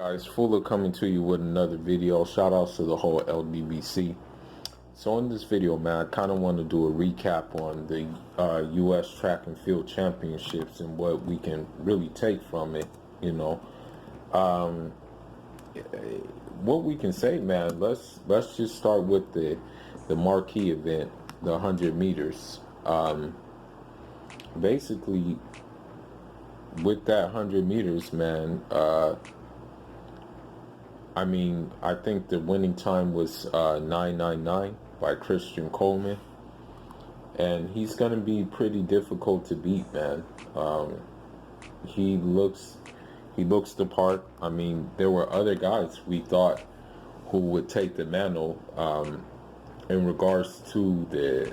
Guys, Fuller coming to you with another video. Shout outs to the whole LDBC. So in this video, man, I kind of want to do a recap on the U.S. Track and Field Championships and what we can really take from it. You know, um, what we can say, man. Let's just start with the marquee event, the 100 meters. Basically, with that 100 meters, man. I think the winning time was 9:99 by Christian Coleman, and he's gonna be pretty difficult to beat, man. He looks the part. I mean, there were other guys we thought who would take the mantle in regards to the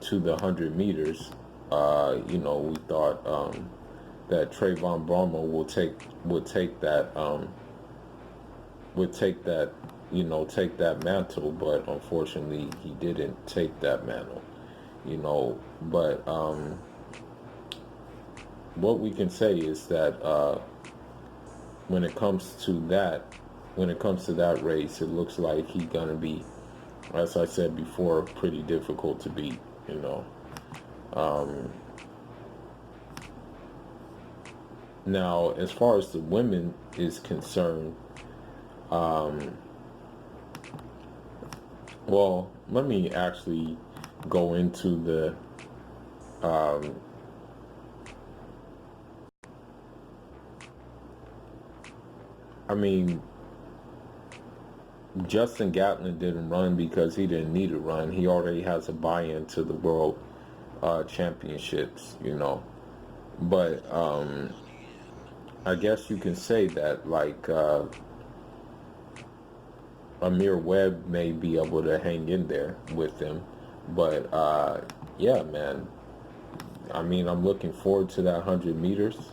100 meters. We thought that Trayvon Brahma would take that mantle, but unfortunately he didn't take that mantle, but what we can say is that when it comes to that race, it looks like he's gonna be, as I said before, pretty difficult to beat. Now, as far as the women is concerned, well, let me actually go into the Justin Gatlin didn't run because he didn't need to run. He already has a buy-in to the world championships, but I guess you can say that, like, Amir Webb may be able to hang in there with him, but yeah, man. I'm looking forward to that 100 meters.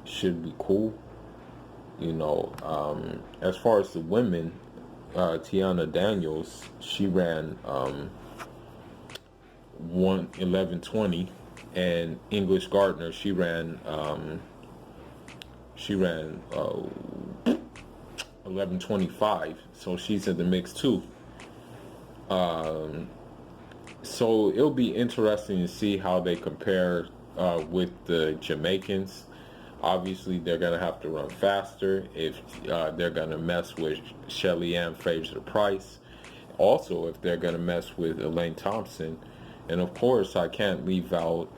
Should be cool. As far as the women, Tiana Daniels, she ran 1:11:20, and English Gardner, she ran 11:25, so she's in the mix too. So it'll be interesting to see how they compare with the Jamaicans. Obviously, they're gonna have to run faster if they're gonna mess with Shelly Ann Fraser-Price. Also, if they're gonna mess with Elaine Thompson, and of course, I can't leave out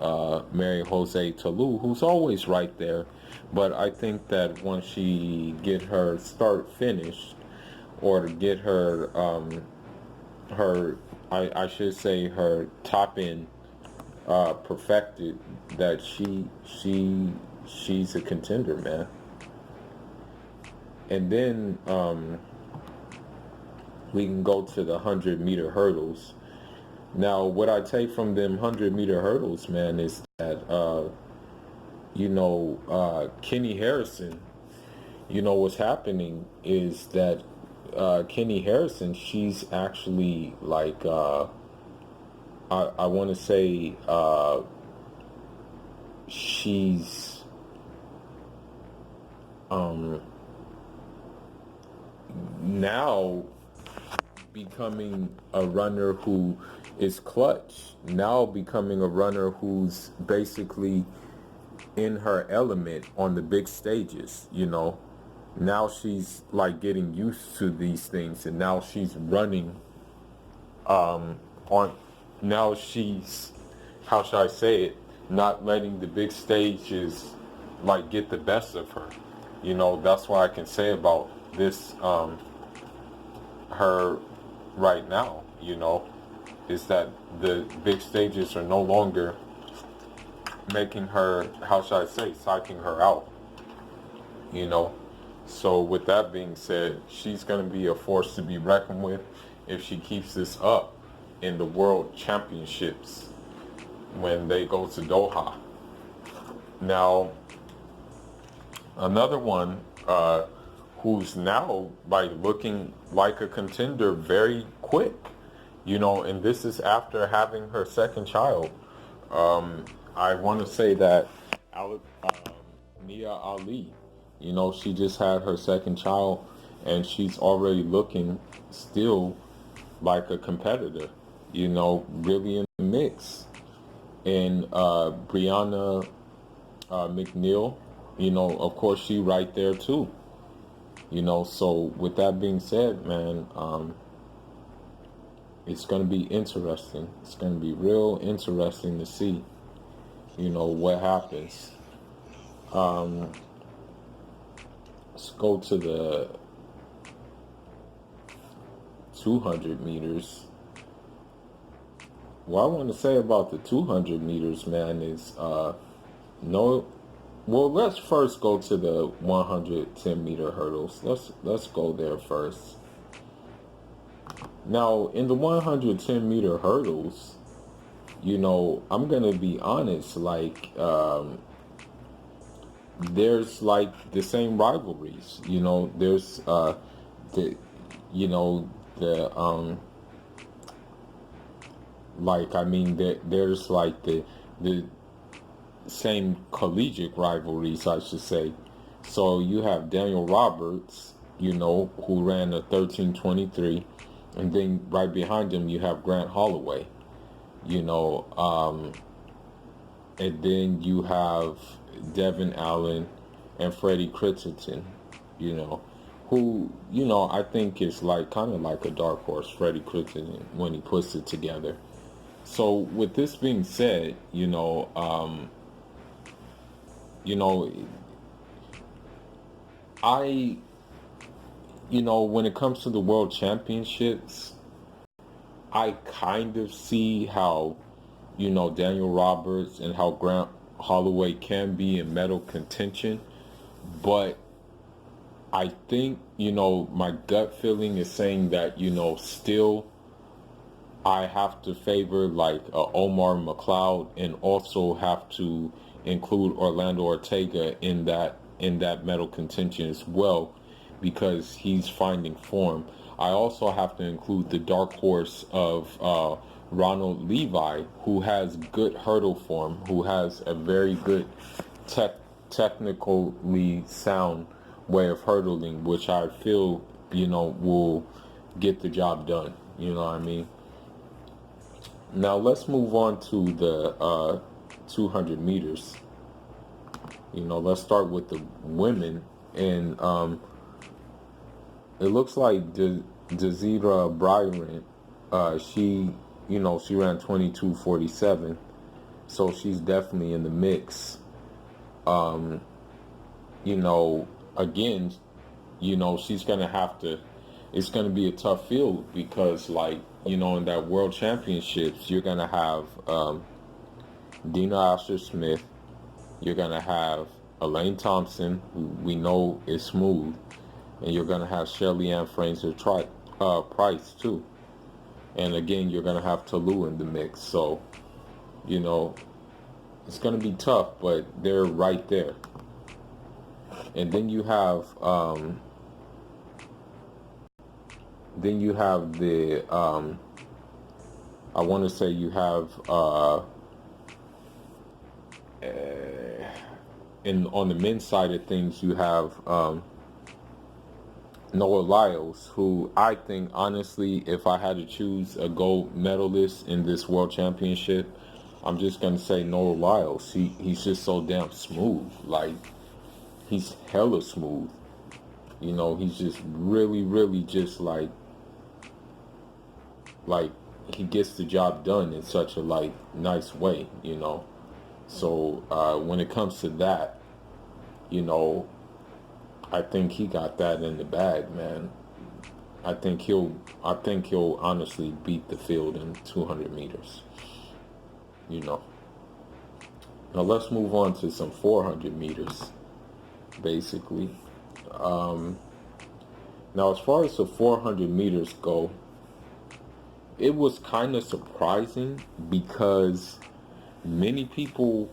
Mary Jose Talou, who's always right there. But I think that once she get her start finished, or to get her I should say her top end perfected, that she's a contender, man. And then we can go to the 100-meter hurdles. Now, what I take from them 100-meter hurdles, man, is that Kenny Harrison, what's happening is that Kenny Harrison, she's actually like I want to say she's now becoming a runner who is clutch, now becoming a runner who's basically in her element on the big stages. Now she's like getting used to these things, and now she's running now she's, how should I say it, not letting the big stages like get the best of her. That's what I can say about this her right now, is that the big stages are no longer making her, how should I say, psyching her out. So with that being said, she's going to be a force to be reckoned with if she keeps this up in the World Championships when they go to Doha. Now, another one who's now like looking like a contender very quick, and this is after having her second child. I want to say that Nia Ali You know, she just had her second child, and she's already looking still like a competitor. You know, really in the mix. And Brianna McNeil, you know, of course, she right there too. You know, so with that being said, man, it's going to be interesting. It's going to be real interesting to see, you know, what happens. Um, let's go to the 200 meters. What I want to say about the 200 meters, man, is no. Well, let's first go to the 110-meter hurdles. Let's go there first. Now, in the 110-meter hurdles, you know, I'm gonna be honest. Like, there's like the same rivalries. You know, there's the, you know, the like I mean, there's like the same collegiate rivalries, I should say. So you have Daniel Roberts, you know, who ran a 13:23, and then right behind him you have Grant Holloway, you know, and then you have Devin Allen and Freddie Crittenden, you know, who, you know, I think is like kind of like a dark horse, Freddie Crittenden, when he puts it together. So with this being said, you know, I, you know, when it comes to the world championships, I kind of see how, you know, Daniel Roberts and how Grant Holloway can be in medal contention, but I think, you know, my gut feeling is saying that, you know, still I have to favor like Omar McLeod, and also have to include Orlando Ortega in that medal contention as well, because he's finding form. I also have to include the dark horse of Ronald Levi, who has good hurdle form, who has a very good technically sound way of hurdling, which I feel, you know, will get the job done. You know what I mean? Now let's move on to the 200 meters. You know, let's start with the women, and it looks like Desira Bryant, she, you know, she ran 22:47, so she's definitely in the mix. You know, again, you know, she's gonna have to. It's gonna be a tough field because, like, you know, in that World Championships, you're gonna have Dina Asher-Smith. You're gonna have Elaine Thompson, who we know is smooth, and you're gonna have Shelly Ann Fraser Price too. And again, you're gonna have Tolu in the mix. So, you know, it's gonna be tough, but they're right there. And then you have the I want to say you have in on the men's side of things, you have Noah Lyles, who I think, honestly, if I had to choose a gold medalist in this world championship, I'm just gonna say Noah Lyles. He's just so damn smooth. Like, he's hella smooth. You know, he's just really, really just like he gets the job done in such a like nice way, you know. So when it comes to that, you know, I think he got that in the bag, man. I think he'll honestly beat the field in 200 meters, you know. Now let's move on to some 400 meters, basically. Now, as far as the 400 meters go, it was kind of surprising because many people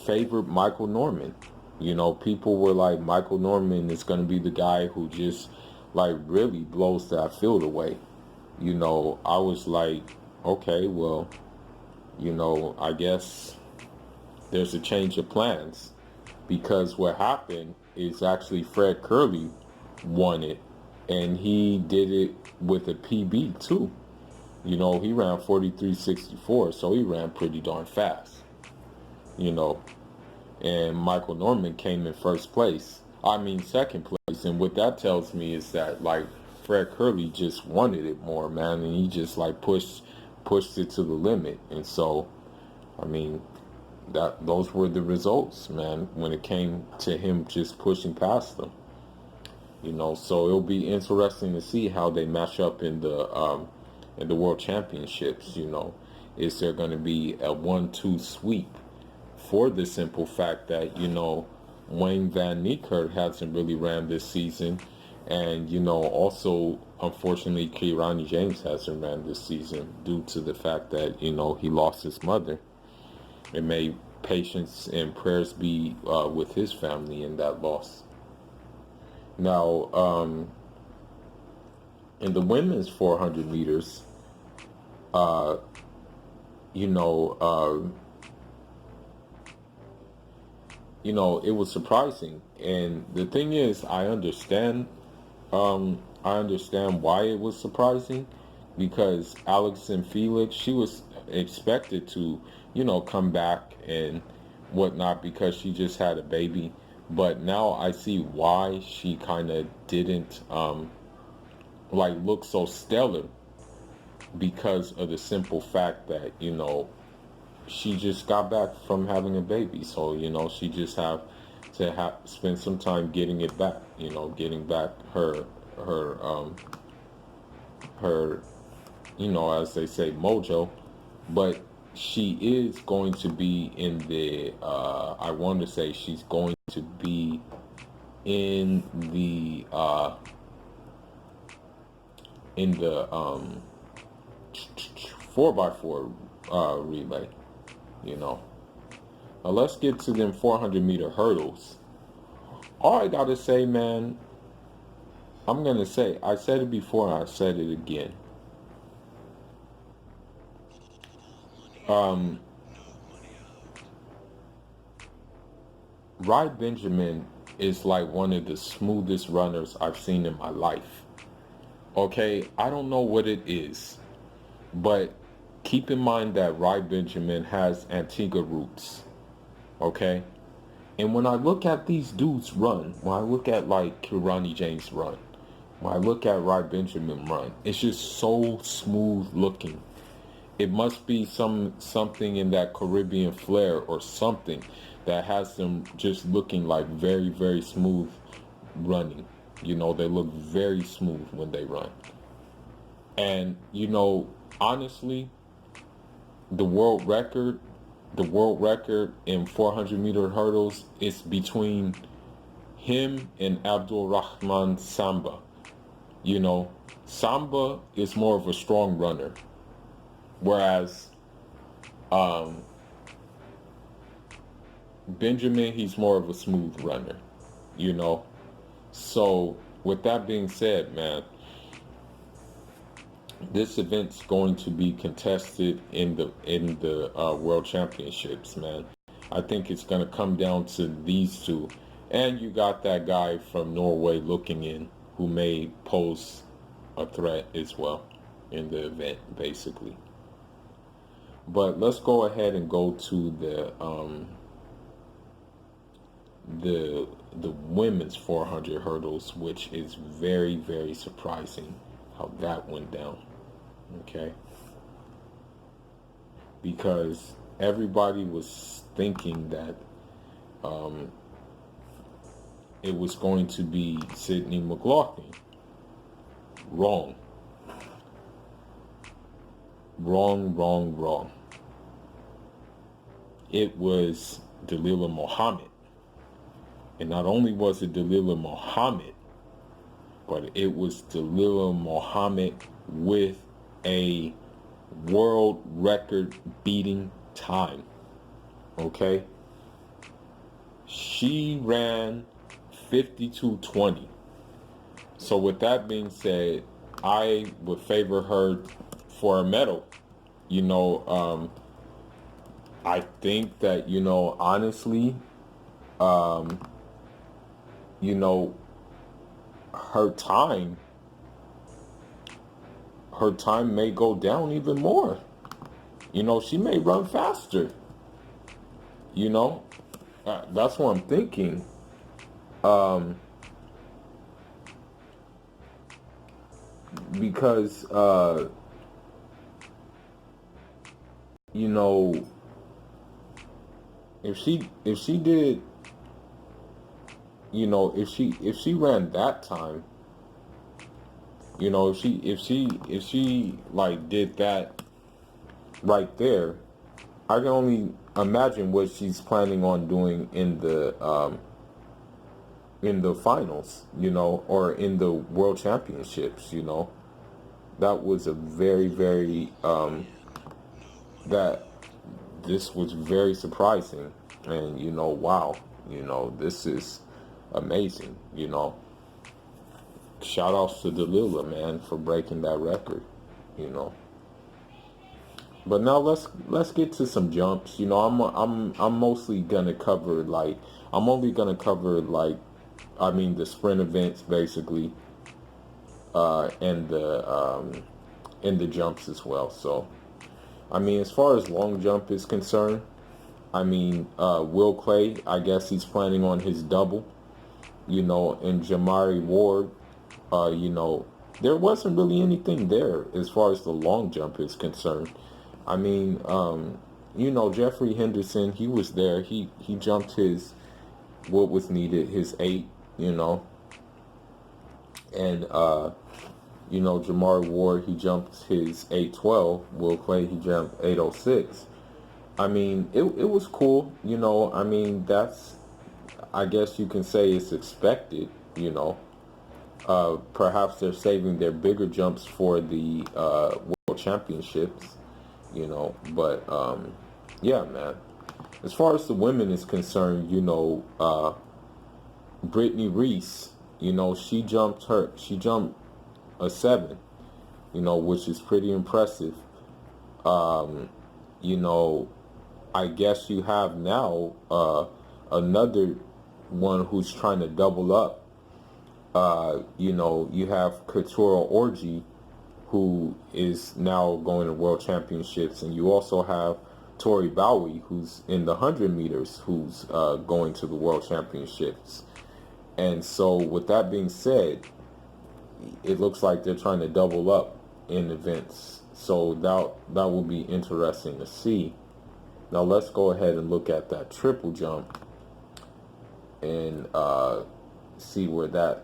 favored Michael Norman. You know, people were like, Michael Norman is going to be the guy who just like really blows that field away. You know, I was like, okay, well, you know, I guess there's a change of plans, because what happened is actually Fred Curley won it, and he did it with a PB too. You know, he ran 43.64, so he ran pretty darn fast. You know, and Michael Norman came in first place. I mean, second place. And what that tells me is that like Fred Curley just wanted it more, man, and he just like pushed it to the limit. And so, I mean, that those were the results, man, when it came to him just pushing past them. You know, so it'll be interesting to see how they match up in the World Championships. You know, is there going to be a 1-2 sweep? For the simple fact that, you know, Wayne Van Niekerk hasn't really ran this season, and you know, also unfortunately Kirani James hasn't ran this season due to the fact that, you know, he lost his mother. And may patience and prayers be with his family in that loss. Now, in the women's 400 meters, uh, you know, it was surprising. And the thing is, I understand why it was surprising, because Allyson Felix, she was expected to, you know, come back and whatnot because she just had a baby. But now I see why she kind of didn't like look so stellar, because of the simple fact that, you know, she just got back from having a baby. So, you know, she just have to spend some time getting it back, you know, getting back her her, you know, as they say, mojo. But she is going to be in the I want to say she's going to be in the 4x4 relay, you know. Now let's get to them 400-meter hurdles. All I gotta say, man, I'm gonna say, I said it before and I said it again. Um, Rai Benjamin is like one of the smoothest runners I've seen in my life. Okay, I don't know what it is, but keep in mind that Rai Benjamin has Antigua roots. Okay, and when I look at these dudes run, when I look at like Kirani James run, when I look at Rai Benjamin run, it's just so smooth looking. It must be something in that Caribbean flair or something that has them just looking like very, very smooth running. You know, they look very smooth when they run. And, you know, honestly, the world record, in 400-meter hurdles is between him and Abdul Rahman Samba. You know, Samba is more of a strong runner, whereas Benjamin, he's more of a smooth runner, you know. So with that being said, man, this event's going to be contested in the World Championships, man. I think it's going to come down to these two, and you got that guy from Norway looking in, who may pose a threat as well in the event, basically. But let's go ahead and go to the women's 400 hurdles, which is very, very surprising how that went down. Okay, because everybody was thinking that it was going to be Sydney McLaughlin. Wrong. Wrong. It was Dalilah Muhammad. And not only was it Dalilah Muhammad, but it was Dalilah Muhammad with a world record beating time. Okay? She ran 52:20. So with that being said, I would favor her for a medal. You know, I think that, you know, honestly, you know, her time, her time may go down even more. You know, she may run faster. You know, that's what I'm thinking. Um, because you know, if she did, you know, if she ran that time, you know, if she like did that right there, I can only imagine what she's planning on doing in the finals, you know, or in the world championships, you know. That was a very, very that this was very surprising, and you know, wow, you know, this is amazing, you know. Shout outs to Delilah, man, for breaking that record, you know. But now let's get to some jumps. You know, I'm mostly gonna cover like I'm only gonna cover like I mean the sprint events basically, and the jumps as well. So I mean, as far as long jump is concerned, I mean Will Clay, I guess he's planning on his double. You know, and Jamari Ward, you know, there wasn't really anything there as far as the long jump is concerned. I mean, you know, Jeffrey Henderson, he was there. He jumped his what was needed, his 8, you know, and you know, Jamari Ward, he jumped his 8:12. Will Clay, he jumped 8:06. I mean, it was cool, you know. I mean, that's I guess you can say it's expected, you know. Perhaps they're saving their bigger jumps for the World Championships, you know. But yeah, man. As far as the women is concerned, you know, Brittany Reese, you know, she jumped a 7, you know, which is pretty impressive. You know, I guess you have now another one who's trying to double up. You know, you have Katura Orji, who is now going to World Championships, and you also have Tori Bowie, who's in the 100 meters, who's going to the World Championships. And so, with that being said, it looks like they're trying to double up in events. So that will be interesting to see. Now let's go ahead and look at that triple jump and see where that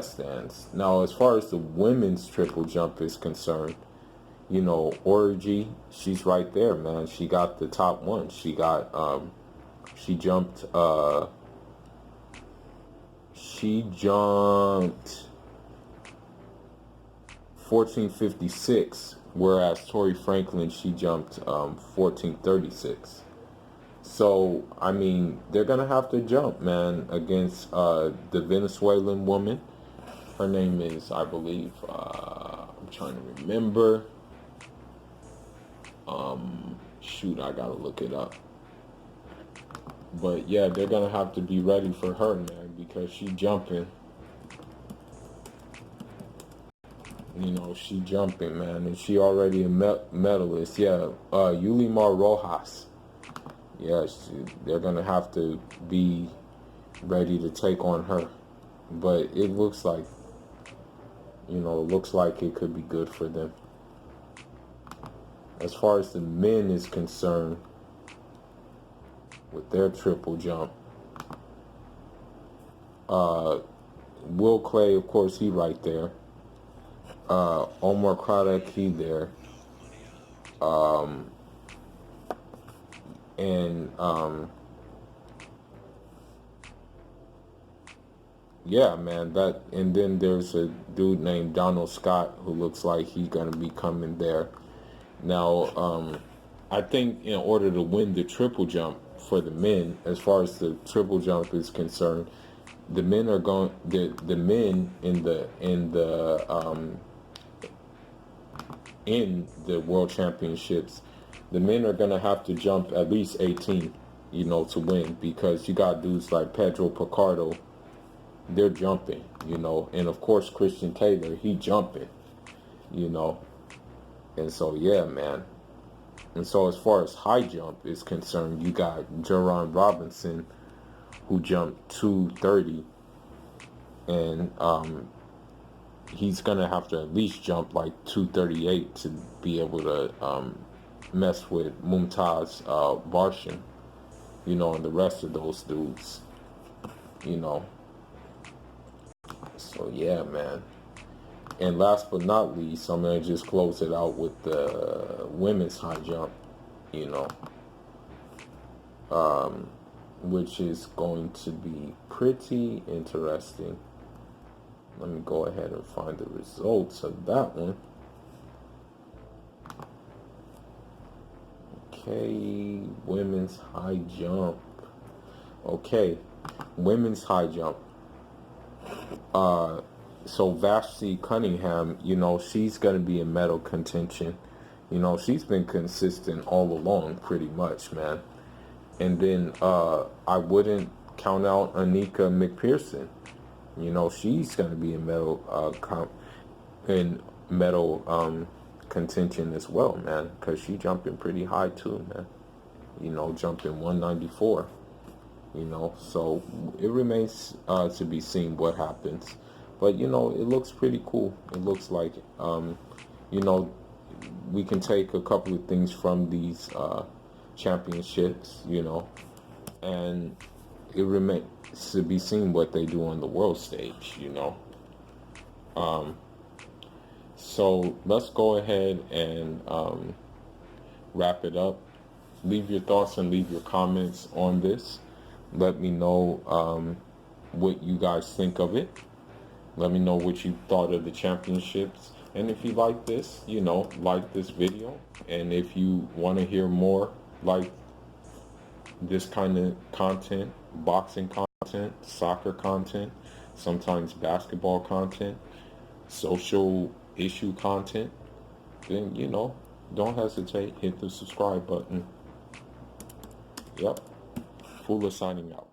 stands. Now, as far as the women's triple jump is concerned, you know, Orji, she's right there, man. She got the top one. She jumped 14:56, whereas Tori Franklin, she jumped 14:36. So I mean, they're gonna have to jump, man, against the Venezuelan woman. Her name is, I believe, I'm trying to remember. Shoot, I gotta look it up. But yeah, they're gonna have to be ready for her, man, because she jumping. You know, she jumping, man, and she already a medalist. Yeah, Yulimar Rojas. Yes, they're gonna have to be ready to take on her. But it looks like, you know, it looks like it could be good for them. As far as the men is concerned, with their triple jump, Will Clay, of course, he right there. Omar Craddock, he there. And yeah, man, that, and then there's a dude named Donald Scott who looks like he's gonna be coming there. Now, I think in order to win the triple jump for the men, as far as the triple jump is concerned, the men are going the men in the World Championships, the men are gonna have to jump at least 18, you know, to win, because you got dudes like Pedro Picardo, they're jumping, you know. And of course, Christian Taylor, he jumping, you know. And so, yeah, man. And so as far as high jump is concerned, you got Jerron Robinson, who jumped 230, and he's gonna have to at least jump like 238 to be able to mess with Mumtaz Barshin, you know, and the rest of those dudes, you know. So yeah, man. And last but not least, I'm gonna just close it out with the women's high jump, you know, which is going to be pretty interesting. Let me go ahead and find the results of that one. Okay, women's high jump. Okay, women's high jump. So Vashti Cunningham, you know, she's going to be in medal contention. You know, she's been consistent all along, pretty much, man. And then I wouldn't count out Anika McPherson. You know, she's going to be in medal contention as well, man, because she jumping pretty high too, man. You know, jumping 194. You know, so it remains to be seen what happens. But, you know, it looks pretty cool. It looks like, you know, we can take a couple of things from these championships, you know, and it remains to be seen what they do on the world stage, you know. So let's go ahead and wrap it up. Leave your thoughts and leave your comments on this. Let me know what you guys think of it. Let me know what you thought of the championships. And if you like this, you know, like this video. And if you want to hear more like this kind of content, boxing content, soccer content, sometimes basketball content, social issue content, then, you know, don't hesitate. Hit the subscribe button. Yep. Fuller signing out.